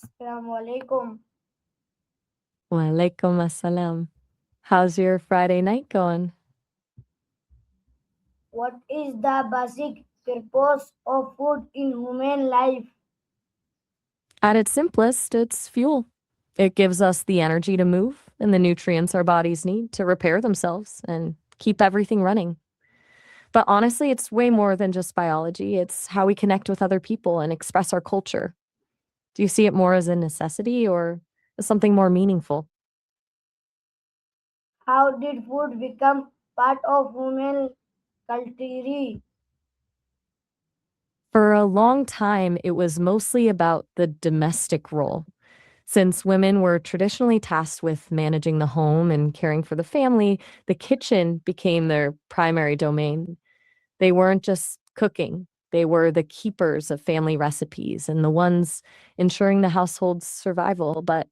Assalamu alaikum. Walaikum assalam. How's your Friday night going? What is the basic purpose of food in human life? At its simplest, it's fuel. It gives us the energy to move and the nutrients our bodies need to repair themselves and keep everything running. But honestly, it's way more than just biology. It's how we connect with other people and express our culture. Do you see it more as a necessity or as something more meaningful? How did food become part of human culture? For a long time, it was mostly about the domestic role. Since women were traditionally tasked with managing the home and caring for the family, the kitchen became their primary domain. They weren't just cooking, they were the keepers of family recipes and the ones ensuring the household's survival. But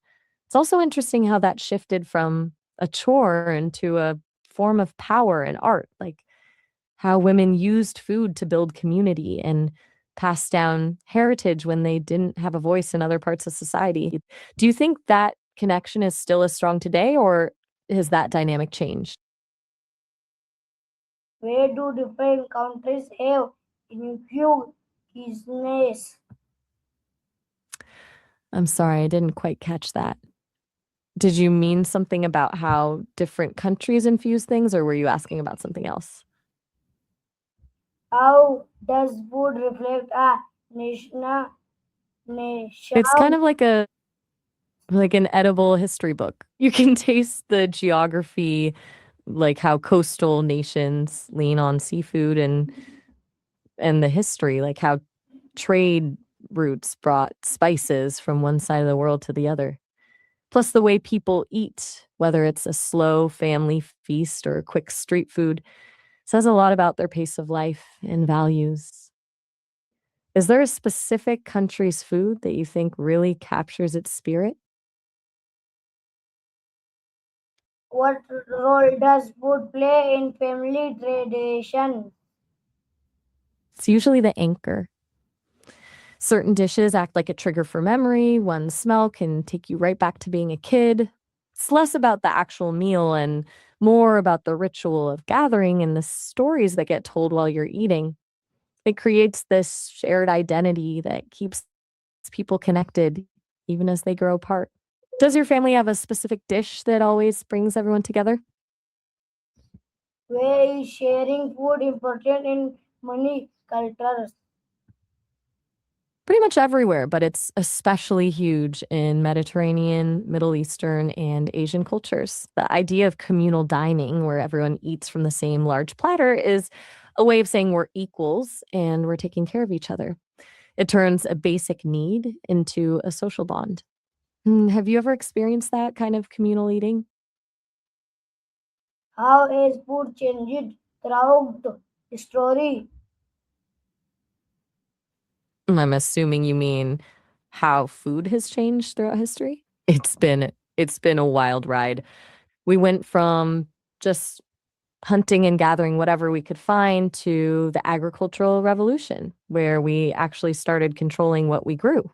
it's also interesting how that shifted from a chore into a form of power and art, like how women used food to build community and pass down heritage when they didn't have a voice in other parts of society. Do you think that connection is still as strong today, or has that dynamic changed? Where do different countries have infused business? I'm sorry, I didn't quite catch that. Did you mean something about how different countries infuse things, or were you asking about something else? How does food reflect a nation? It's kind of like an edible history book. You can taste the geography, like how coastal nations lean on seafood and the history, like how trade routes brought spices from one side of the world to the other. Plus the way people eat, whether it's a slow family feast or quick street food, says a lot about their pace of life and values. Is there a specific country's food that you think really captures its spirit? What role does food play in family tradition? It's usually the anchor. Certain dishes act like a trigger for memory. One smell can take you right back to being a kid. It's less about the actual meal and more about the ritual of gathering and the stories that get told while you're eating. It creates this shared identity that keeps people connected even as they grow apart. Does your family have a specific dish that always brings everyone together? Where is sharing food important in many cultures? Pretty much everywhere, but it's especially huge in Mediterranean, Middle Eastern, and Asian cultures. The idea of communal dining, where everyone eats from the same large platter, is a way of saying we're equals and we're taking care of each other. It turns a basic need into a social bond. Have you ever experienced that kind of communal eating? How has food changed throughout history? I'm assuming you mean how food has changed throughout history? It's been a wild ride. We went from just hunting and gathering whatever we could find to the agricultural revolution, where we actually started controlling what we grew.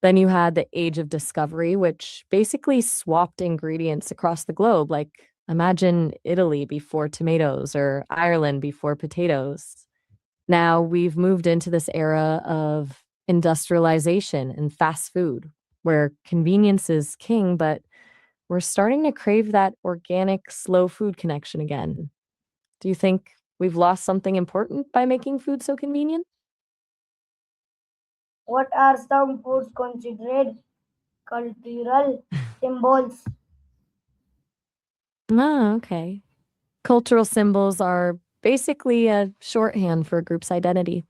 Then you had the age of discovery, which basically swapped ingredients across the globe. Like, imagine Italy before tomatoes or Ireland before potatoes. Now we've moved into this era of industrialization and fast food, where convenience is king, but we're starting to crave that organic, slow food connection again. Do you think we've lost something important by making food so convenient? What are some foods considered cultural symbols? Oh, okay. Cultural symbols are basically a shorthand for a group's identity.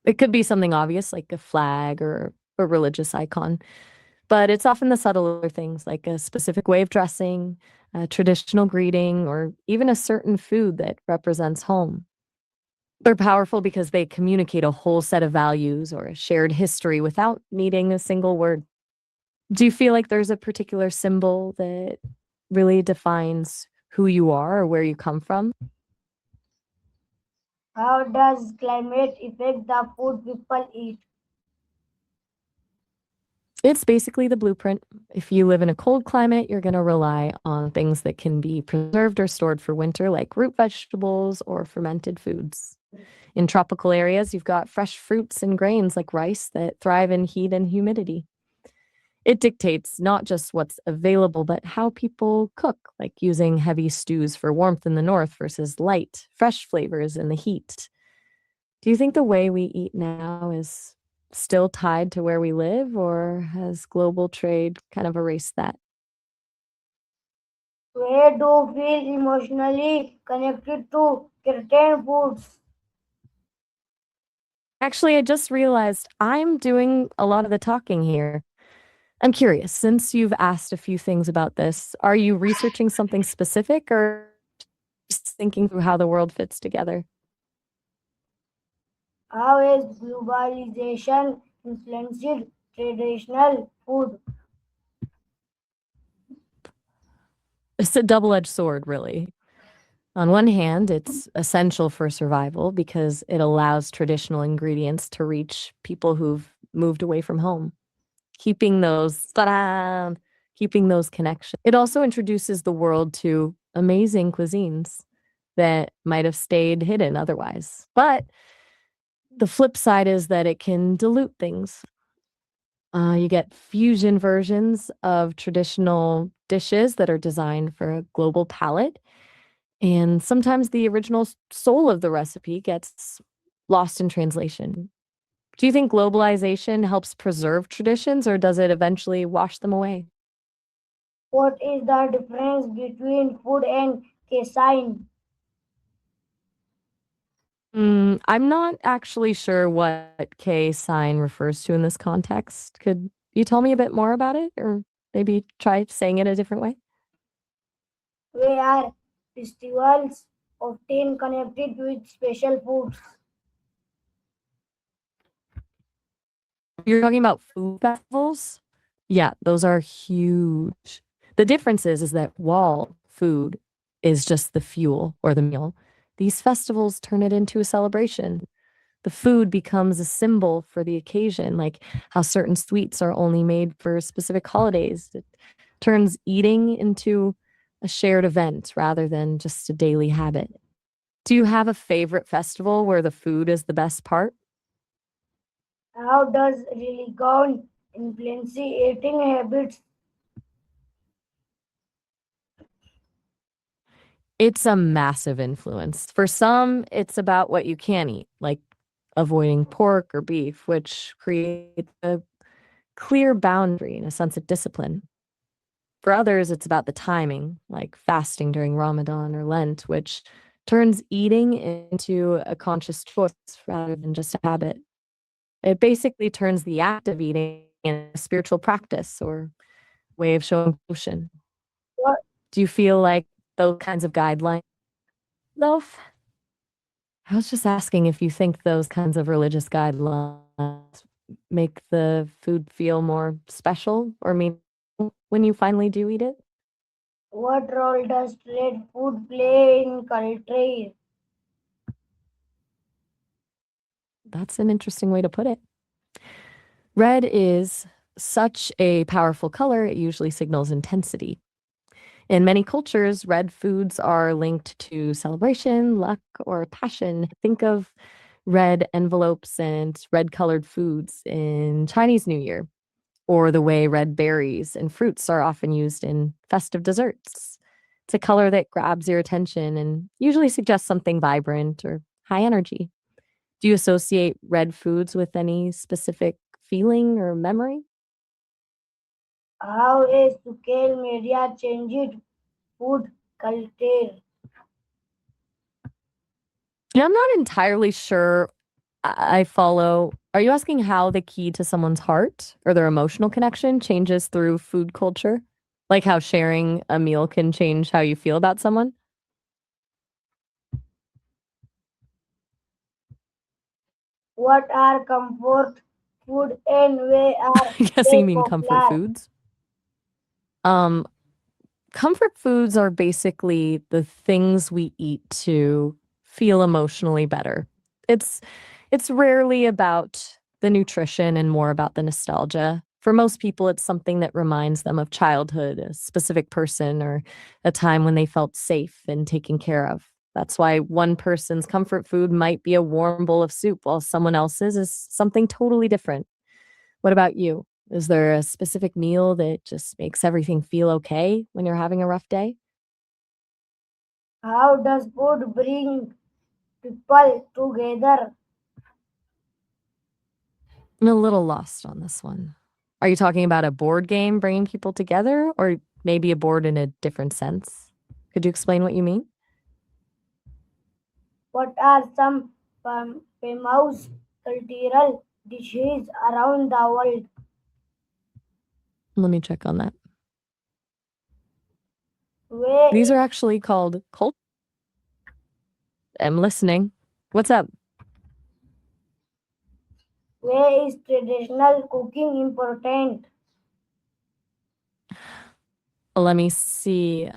It could be something obvious like a flag or a religious icon, but it's often the subtler things like a specific way of dressing, a traditional greeting, or even a certain food that represents home. They're powerful because they communicate a whole set of values or a shared history without needing a single word. Do you feel like there's a particular symbol that really defines who you are or where you come from? How does climate affect the food people eat? It's basically the blueprint. If you live in a cold climate, you're going to rely on things that can be preserved or stored for winter, like root vegetables or fermented foods. In tropical areas, you've got fresh fruits and grains like rice that thrive in heat and humidity. It dictates not just what's available, but how people cook, like using heavy stews for warmth in the north versus light, fresh flavors in the heat. Do you think the way we eat now is still tied to where we live, or has global trade kind of erased that? Where do you feel emotionally connected to certain foods? Actually, I just realized I'm doing a lot of the talking here. I'm curious, since you've asked a few things about this, are you researching something specific or just thinking through how the world fits together? How has globalization influenced traditional food? It's a double edged sword, really. On one hand, it's essential for survival because it allows traditional ingredients to reach people who've moved away from home, keeping those ta-da, keeping those connections. It also introduces the world to amazing cuisines that might have stayed hidden otherwise. But the flip side is that it can dilute things. You get fusion versions of traditional dishes that are designed for a global palate. And sometimes the original soul of the recipe gets lost in translation. Do you think globalization helps preserve traditions or does it eventually wash them away? What is the difference between food and cuisine? I'm not actually sure what K sign refers to in this context. Could you tell me a bit more about it or maybe try saying it a different way? Where festivals often connected with special foods? You're talking about food festivals? Yeah, those are huge. The difference is that while food is just the fuel or the meal, these festivals turn it into a celebration. The food becomes a symbol for the occasion, like how certain sweets are only made for specific holidays. It turns eating into a shared event rather than just a daily habit. Do you have a favorite festival where the food is the best part? How does religion influence eating habits? It's a massive influence. For some, it's about what you can eat, like avoiding pork or beef, which creates a clear boundary and a sense of discipline. For others, it's about the timing, like fasting during Ramadan or Lent, which turns eating into a conscious choice rather than just a habit. It basically turns the act of eating into a spiritual practice or way of showing devotion. What, Do you feel like those kinds of guidelines? Loaf? I was just asking if you think those kinds of religious guidelines make the food feel more special or meaningful when you finally do eat it? what role does street food play in culture? That's an interesting way to put it. Red is such a powerful color, it usually signals intensity. In many cultures, red foods are linked to celebration, luck, or passion. Think of red envelopes and red colored foods in Chinese New Year, or the way red berries and fruits are often used in festive desserts. It's a color that grabs your attention and usually suggests something vibrant or high energy. Do you associate red foods with any specific feeling or memory? How has social media changed food culture? Yeah, I'm not entirely sure I follow. Are you asking how the key to someone's heart or their emotional connection changes through food culture? Like how sharing a meal can change how you feel about someone? What are comfort food and where are I guess they you mean comfort popular? foods. Um, Comfort foods are basically the things we eat to feel emotionally better. It's it's rarely about the nutrition and more about the nostalgia. For most people, it's something that reminds them of childhood, a specific person, or a time when they felt safe and taken care of. That's why one person's comfort food might be a warm bowl of soup, while someone else's is something totally different. What about you? Is there a specific meal that just makes everything feel okay when you're having a rough day? How does food bring people together? I'm a little lost on this one. Are you talking about a board game bringing people together, or maybe a board in a different sense? Could you explain what you mean? What are some famous cultural dishes around the world? Let me check on that. Where These is, are actually called cult. I'm listening. What's up? where is traditional cooking important? Let me see.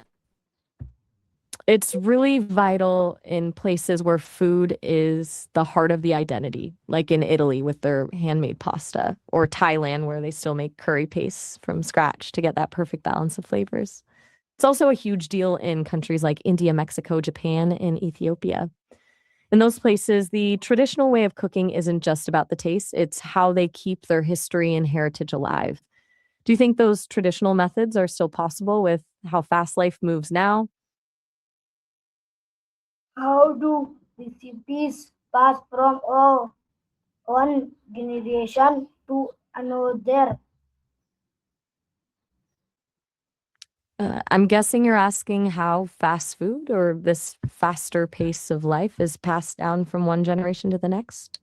It's really vital in places where food is the heart of the identity, like in Italy with their handmade pasta, or Thailand where they still make curry pastes from scratch to get that perfect balance of flavors. It's also a huge deal in countries like India, Mexico, Japan, and Ethiopia. In those places, the traditional way of cooking isn't just about the taste, it's how they keep their history and heritage alive. Do you think those traditional methods are still possible with how fast life moves now? How do recipes pass from one generation to another? I'm guessing you're asking how fast food or this faster pace of life is passed down from one generation to the next.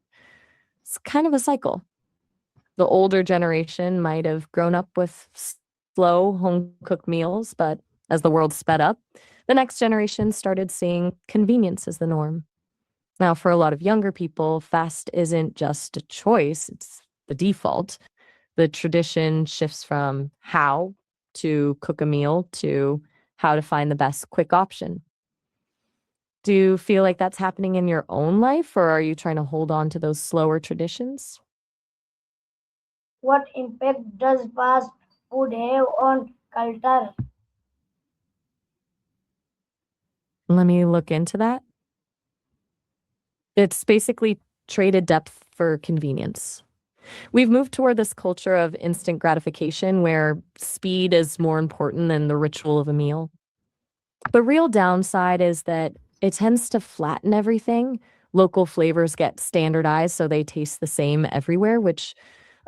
It's kind of a cycle. The older generation might have grown up with slow home cooked meals, but as the world sped up, the next generation started seeing convenience as the norm. Now, for a lot of younger people, fast isn't just a choice, it's the default. The tradition shifts from how to cook a meal to how to find the best quick option. Do you feel like that's happening in your own life, or are you trying to hold on to those slower traditions? What impact does fast food have on culture? Let me look into that. It's basically traded depth for convenience. We've moved toward this culture of instant gratification where speed is more important than the ritual of a meal. The real downside is that it tends to flatten everything. Local flavors get standardized so they taste the same everywhere, which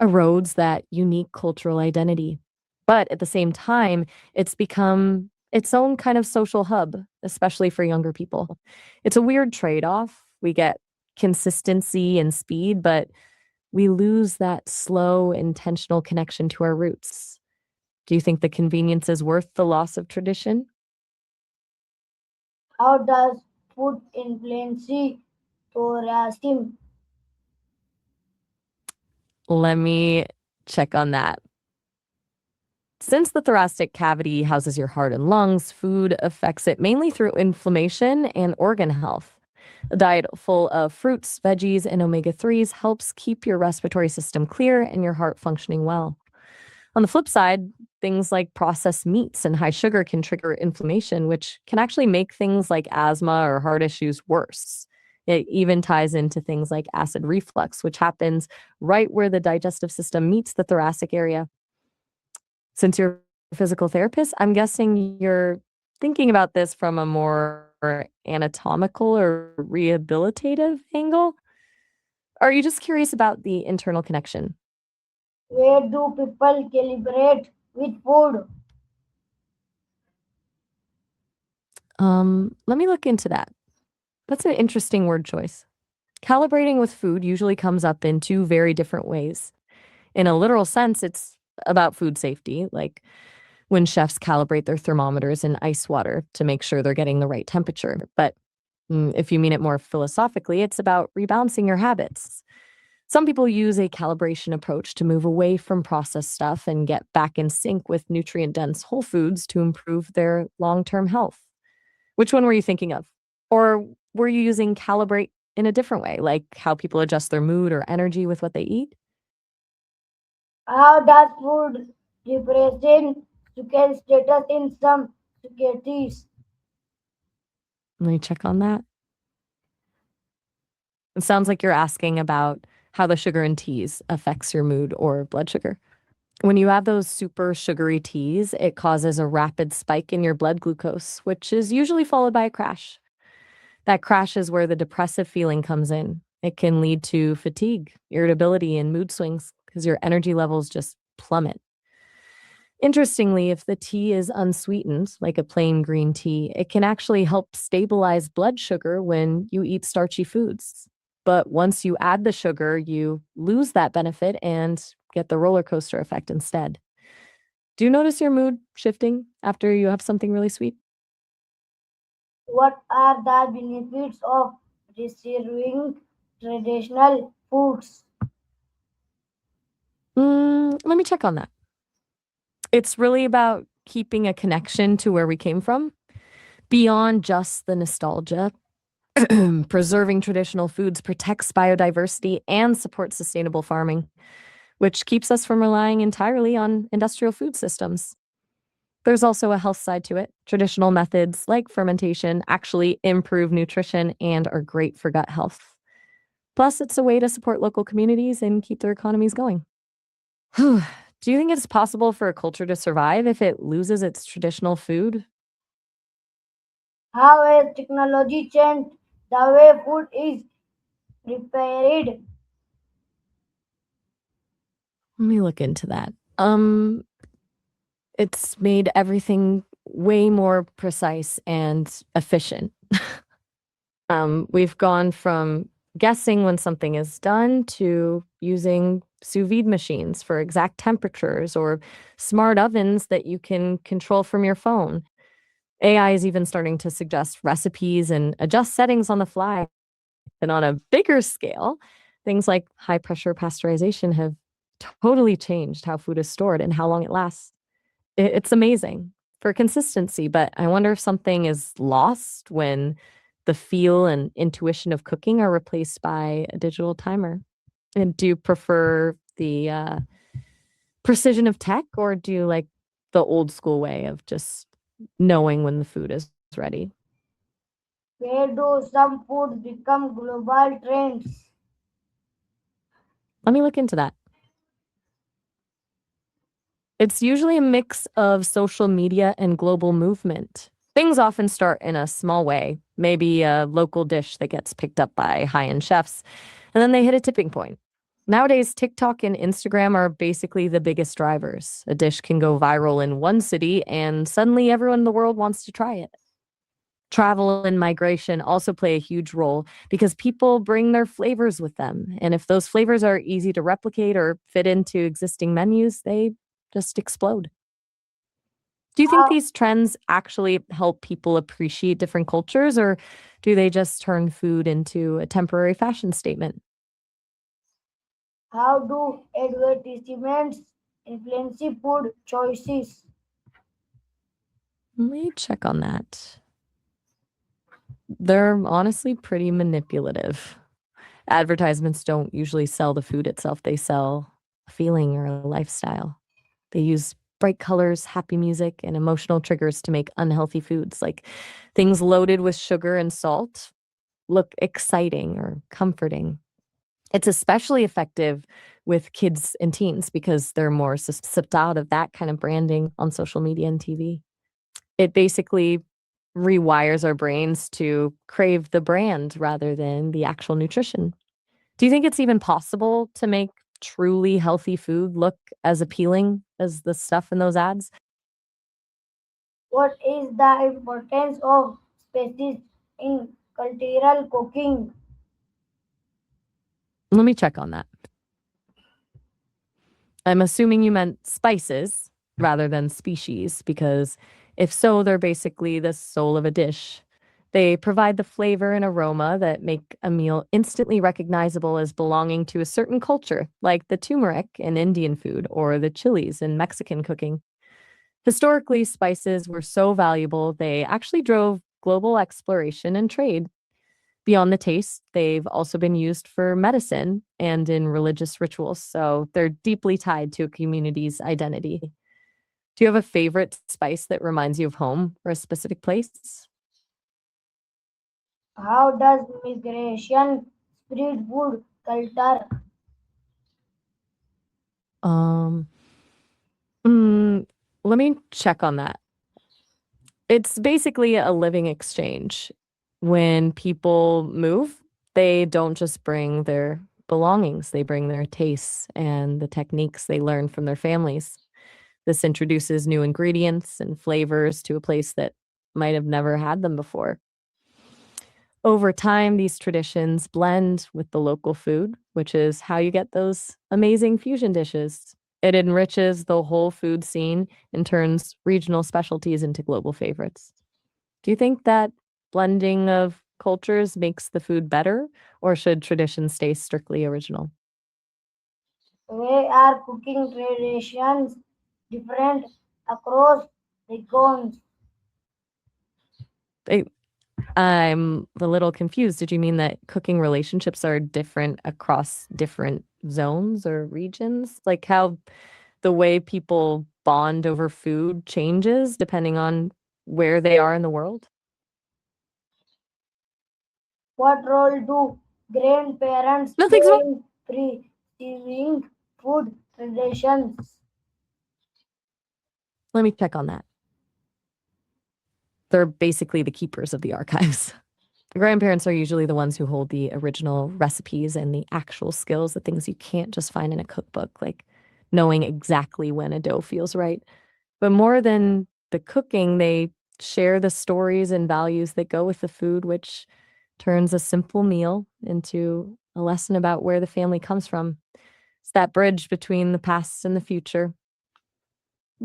erodes that unique cultural identity. But at the same time, it's become its own kind of social hub, especially for younger people. It's a weird trade off. We get consistency and speed, but we lose that slow, intentional connection to our roots. Do you think the convenience is worth the loss of tradition? How does food influence tourism? Let me check on that. Since the thoracic cavity houses your heart and lungs, food affects it mainly through inflammation and organ health. A diet full of fruits, veggies, and omega 3s helps keep your respiratory system clear and your heart functioning well. On the flip side, things like processed meats and high sugar can trigger inflammation, which can actually make things like asthma or heart issues worse. It even ties into things like acid reflux, which happens right where the digestive system meets the thoracic area. Since you're a physical therapist, I'm guessing you're thinking about this from a more anatomical or rehabilitative angle? Or are you just curious about the internal connection? Where do people calibrate with food? Let me look into that. That's an interesting word choice. Calibrating with food usually comes up in two very different ways. In a literal sense, it's about food safety, like when chefs calibrate their thermometers in ice water to make sure they're getting the right temperature. But if you mean it more philosophically, it's about rebalancing your habits. Some people use a calibration approach to move away from processed stuff and get back in sync with nutrient dense whole foods to improve their long term health. Which one were you thinking of? Or were you using calibrate in a different way, like how people adjust their mood or energy with what they eat? How does food represent social status in some societies? Let me check on that. It sounds like you're asking about how the sugar in teas affects your mood or blood sugar. When you have those super sugary teas, it causes a rapid spike in your blood glucose, which is usually followed by a crash. That crash is where the depressive feeling comes in. It can lead to fatigue, irritability, and mood swings because your energy levels just plummet. Interestingly, if the tea is unsweetened, like a plain green tea, it can actually help stabilize blood sugar when you eat starchy foods. But once you add the sugar, you lose that benefit and get the roller coaster effect instead. Do you notice your mood shifting after you have something really sweet? What are the benefits of receiving traditional foods? Let me check on that. It's really about keeping a connection to where we came from beyond just the nostalgia. Preserving traditional foods protects biodiversity and supports sustainable farming, which keeps us from relying entirely on industrial food systems. There's also a health side to it. Traditional methods like fermentation actually improve nutrition and are great for gut health. Plus, it's a way to support local communities and keep their economies going. Do you think it's possible for a culture to survive if it loses its traditional food? How has technology changed the way food is prepared? Let me look into that. It's made everything way more precise and efficient. We've gone from guessing when something is done to using sous vide machines for exact temperatures or smart ovens that you can control from your phone. AI is even starting to suggest recipes and adjust settings on the fly. And on a bigger scale, things like high pressure pasteurization have totally changed how food is stored and how long it lasts. It's amazing for consistency, but I wonder if something is lost when the feel and intuition of cooking are replaced by a digital timer. And do you prefer the precision of tech, or do you like the old school way of just knowing when the food is ready? Where do some foods become global trends? Let me look into that. It's usually a mix of social media and global movement. Things often start in a small way, maybe a local dish that gets picked up by high end chefs, and then they hit a tipping point. Nowadays, TikTok and Instagram are basically the biggest drivers. A dish can go viral in one city, and suddenly everyone in the world wants to try it. Travel and migration also play a huge role because people bring their flavors with them. And if those flavors are easy to replicate or fit into existing menus, they just explode. Do you think How, these trends actually help people appreciate different cultures, or do they just turn food into a temporary fashion statement? how do advertisements influence food choices? Let me check on that. They're honestly pretty manipulative. Advertisements don't usually sell the food itself, they sell a feeling or a lifestyle. They use bright colors, happy music, and emotional triggers to make unhealthy foods like things loaded with sugar and salt look exciting or comforting. It's especially effective with kids and teens because they're more susceptible of that kind of branding on social media and TV. It basically rewires our brains to crave the brand rather than the actual nutrition. Do you think it's even possible to make truly healthy food look as appealing as the stuff in those ads? What is the importance of species in cultural cooking? Let me check on that. I'm assuming you meant spices rather than species, because if so, they're basically the soul of a dish. They provide the flavor and aroma that make a meal instantly recognizable as belonging to a certain culture, like the turmeric in Indian food or the chilies in Mexican cooking. Historically, spices were so valuable, they actually drove global exploration and trade. Beyond the taste, they've also been used for medicine and in religious rituals, so they're deeply tied to a community's identity. Do you have a favorite spice that reminds you of home or a specific place? How does migration spread food culture? Um, mm, Let me check on that. It's basically a living exchange. When people move, they don't just bring their belongings, they bring their tastes and the techniques they learn from their families. This introduces new ingredients and flavors to a place that might have never had them before. Over time, these traditions blend with the local food, which is how you get those amazing fusion dishes. It enriches the whole food scene and turns regional specialties into global favorites. Do you think that blending of cultures makes the food better, or should traditions stay strictly original? Why are cooking traditions different across regions? I, I'm a little confused. Did you mean that cooking relationships are different across different zones or regions? Like how the way people bond over food changes depending on where they are in the world? What role do grandparents Nothing's play wrong. in preserving food traditions? Let me check on that. They're basically the keepers of the archives. Grandparents are usually the ones who hold the original recipes and the actual skills, the things you can't just find in a cookbook, like knowing exactly when a dough feels right. But more than the cooking, they share the stories and values that go with the food, which turns a simple meal into a lesson about where the family comes from. It's that bridge between the past and the future.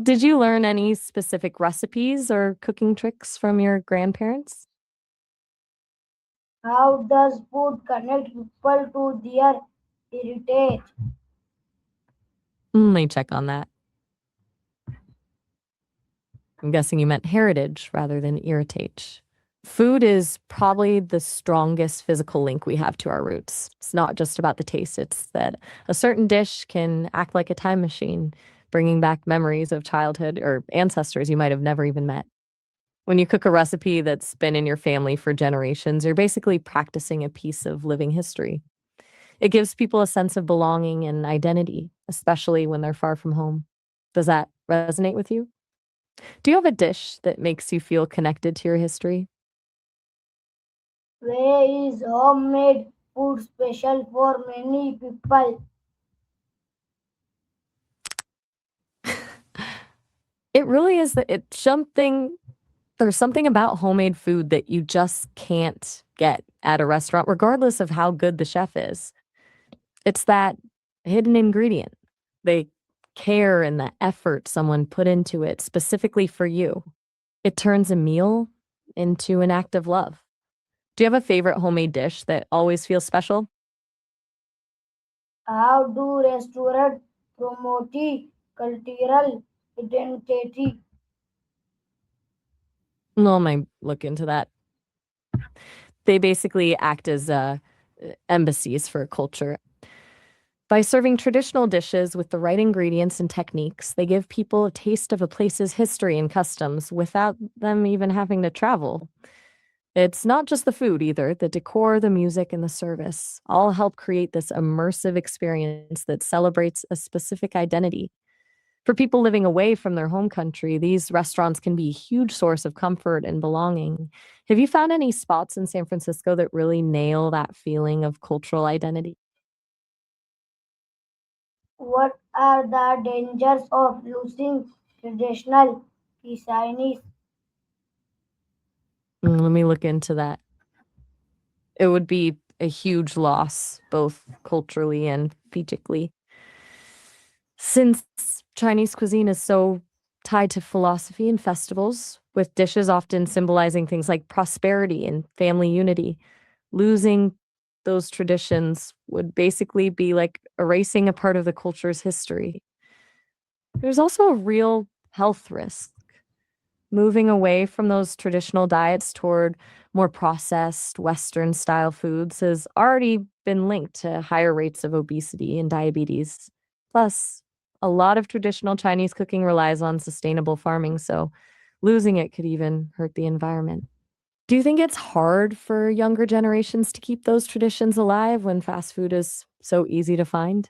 Did you learn any specific recipes or cooking tricks from your grandparents? How does food connect people to their heritage? Let me check on that. I'm guessing you meant heritage rather than irritate. Food is probably the strongest physical link we have to our roots. It's not just about the taste, it's that a certain dish can act like a time machine, bringing back memories of childhood or ancestors you might have never even met. When you cook a recipe that's been in your family for generations, you're basically practicing a piece of living history. It gives people a sense of belonging and identity, especially when they're far from home. Does that resonate with you? Do you have a dish that makes you feel connected to your history? Where is homemade food special for many people? It really is that it's something there's something about homemade food that you just can't get at a restaurant, regardless of how good the chef is. It's that hidden ingredient, the care and the effort someone put into it specifically for you. It turns a meal into an act of love. Do you have a favorite homemade dish that always feels special? How do restaurants promote cultural identity? No, I might look into that. They basically act as embassies for a culture. By serving traditional dishes with the right ingredients and techniques, they give people a taste of a place's history and customs without them even having to travel. It's not just the food either, the decor, the music, and the service all help create this immersive experience that celebrates a specific identity. For people living away from their home country, these restaurants can be a huge source of comfort and belonging. Have you found any spots in San Francisco that really nail that feeling of cultural identity? What are the dangers of losing traditional cuisines? Let me look into that. It would be a huge loss, both culturally and physically. Since Chinese cuisine is so tied to philosophy and festivals, with dishes often symbolizing things like prosperity and family unity, losing those traditions would basically be like erasing a part of the culture's history. There's also a real health risk. moving away from those traditional diets toward more processed Western style foods has already been linked to higher rates of obesity and diabetes. Plus, a lot of traditional Chinese cooking relies on sustainable farming, so losing it could even hurt the environment. Do you think it's hard for younger generations to keep those traditions alive when fast food is so easy to find?